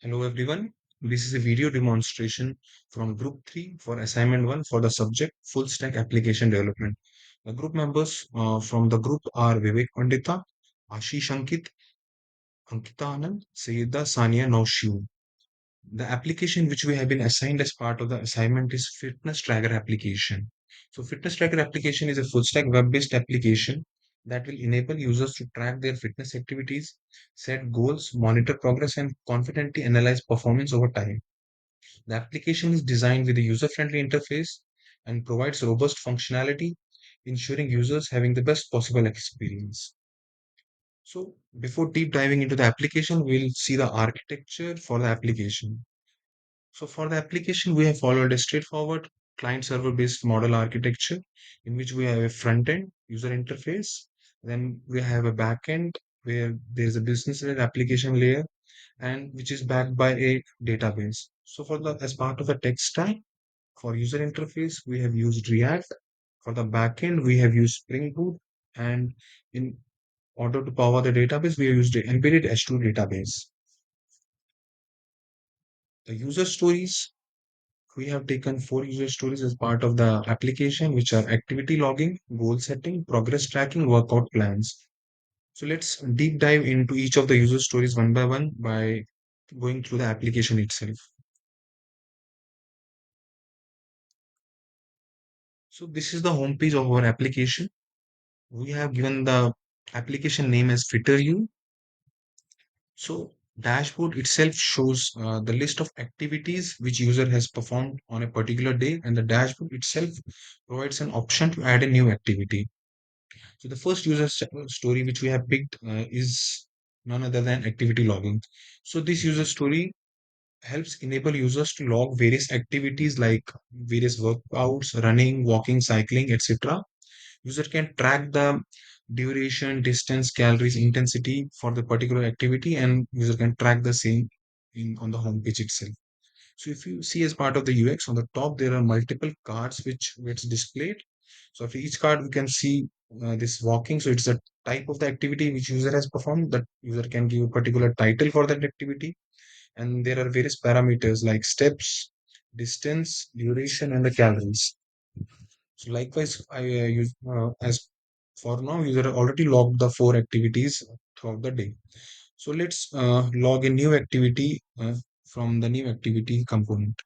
Hello everyone. This is a video demonstration from Group 3 for Assignment 1 for the subject Full Stack Application Development. The group members from the group are Vivek Pandita, Ashish Ankita Anand, Sayeda Sania Naushiu. The application which we have been assigned as part of the assignment is Fitness Tracker application. So Fitness Tracker application is a full stack web-based application that will enable users to track their fitness activities, set goals, monitor progress, and confidently analyze performance over time. The application is designed with a user-friendly interface and provides robust functionality, ensuring users having the best possible experience. So before deep diving into the application, we'll see the architecture for the application. So for the application, we have followed a straightforward client-server based model architecture in which we have a front-end user interface. Then we have a back-end where there's a business layer, application layer, and which is backed by a database. So for the as part of the tech stack, for user interface, we have used React. For the backend, we have used Spring Boot. And in order to power the database, we have used the embedded H2 database. The user stories, we have taken four user stories as part of the application, which are activity logging, goal setting, progress tracking, workout plans. So let's deep dive into each of the user stories one by one by going through the application itself. So this is the homepage of our application. We have given the application name as FitterU. So dashboard itself shows the list of activities which user has performed on a particular day, and the dashboard itself provides an option to add a new activity. So the first story which we have picked is none other than activity logging. So this user story helps enable users to log various activities like various workouts, running, walking, cycling, etc. User can track the duration, distance, calories, intensity for the particular activity, and user can track the same on the home page itself. So if you see as part of the UX on the top, there are multiple cards which gets displayed. So for each card, we can see this walking. So it's a type of the activity which user has performed. That user can give a particular title for that activity, and there are various parameters like steps, distance, duration, and the calories. So likewise, I use as for now, user already logged the four activities throughout the day. So let's log a new activity from the new activity component.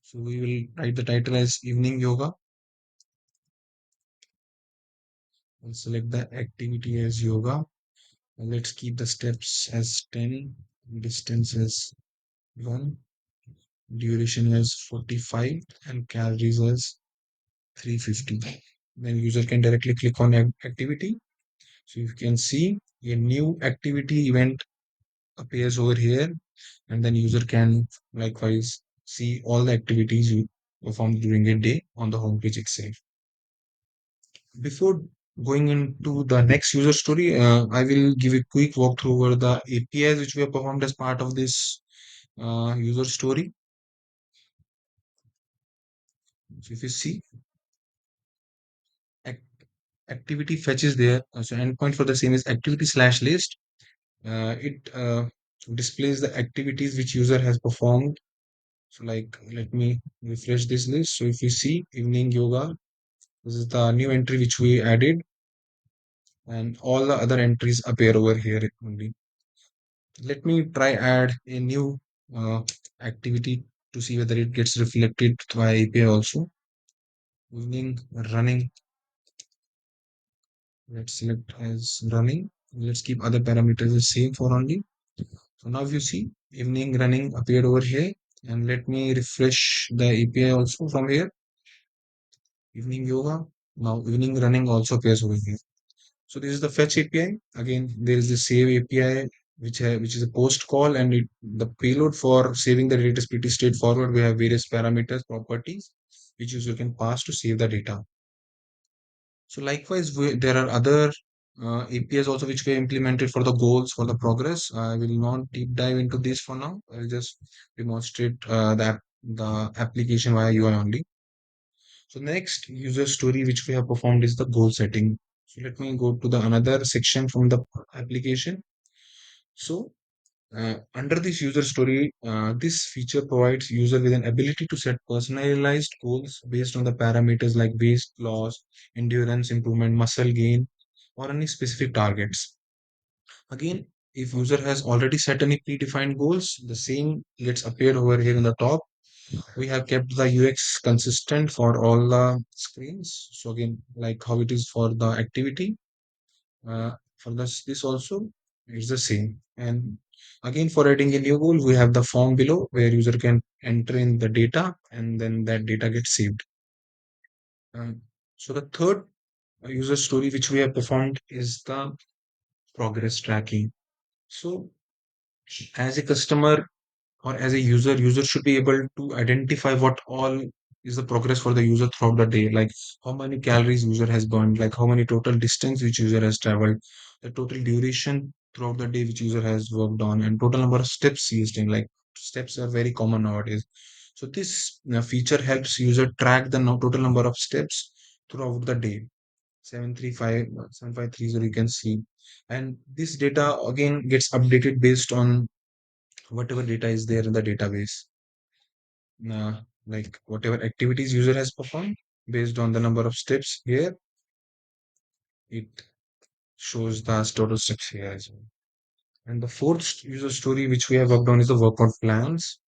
So we will write the title as evening yoga and select the activity as yoga. And let's keep the steps as 10, distance as 1, duration as 45, and calories as 350. Then user can directly click on activity. So you can see a new activity event appears over here, and then user can likewise see all the activities you performed during a day on the home page itself. Before going into the next user story, I will give a quick walkthrough over the APIs which we have performed as part of this user story. So if you see, ac- activity fetches there. So endpoint for the same is activity slash list. It displays the activities which user has performed. So like, let me refresh this list. So if you see evening yoga, this is the new entry which we added, and all the other entries appear over here only. Let me try add a new activity to see whether it gets reflected by API also. Evening running. Let's select as running. Let's keep other parameters the same for only. So now you see evening running appeared over here, and let me refresh the API also from here. Evening yoga. Now evening running also appears over here. So this is the fetch API. Again, there is the save API, which is a post call, and the payload for saving the data is pretty straightforward. We have various parameters, properties, which user can pass to save the data. So likewise, there are other APIs also which we implemented for the goals, for the progress. I will not deep dive into this for now. I'll just demonstrate the application via UI only. So next user story which we have performed is the goal setting. So let me go to the another section from the application. So Under this user story, this feature provides user with an ability to set personalized goals based on the parameters like weight loss, endurance improvement, muscle gain, or any specific targets. Again, if user has already set any predefined goals, the same gets appeared over here in the top. We have kept the UX consistent for all the screens. So again, like how it is for the activity, for this also it's the same. And again, for adding a new goal, we have the form below where user can enter in the data and then that data gets saved. So the third user story which we have performed is the progress tracking. So as a customer or as a user should be able to identify what all is the progress for the user throughout the day, like how many calories user has burned, like how many total distance which user has traveled, the total duration throughout the day which user has worked on, and total number of steps used in, like steps are very common nowadays. So this feature helps user track the total number of steps throughout the day. 735 7530 you can see, and this data again gets updated based on whatever data is there in the database, like whatever activities user has performed based on the number of steps here, it shows the total steps here as well. And the fourth user story which we have worked on is the workout plans.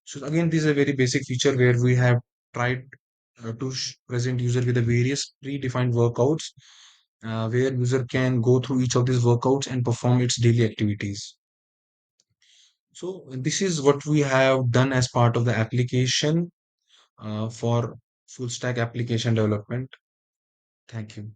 So again, this is a very basic feature where we have tried to present user with the various predefined workouts, where user can go through each of these workouts and perform its daily activities. So this is what we have done as part of the application for full stack application development. Thank you.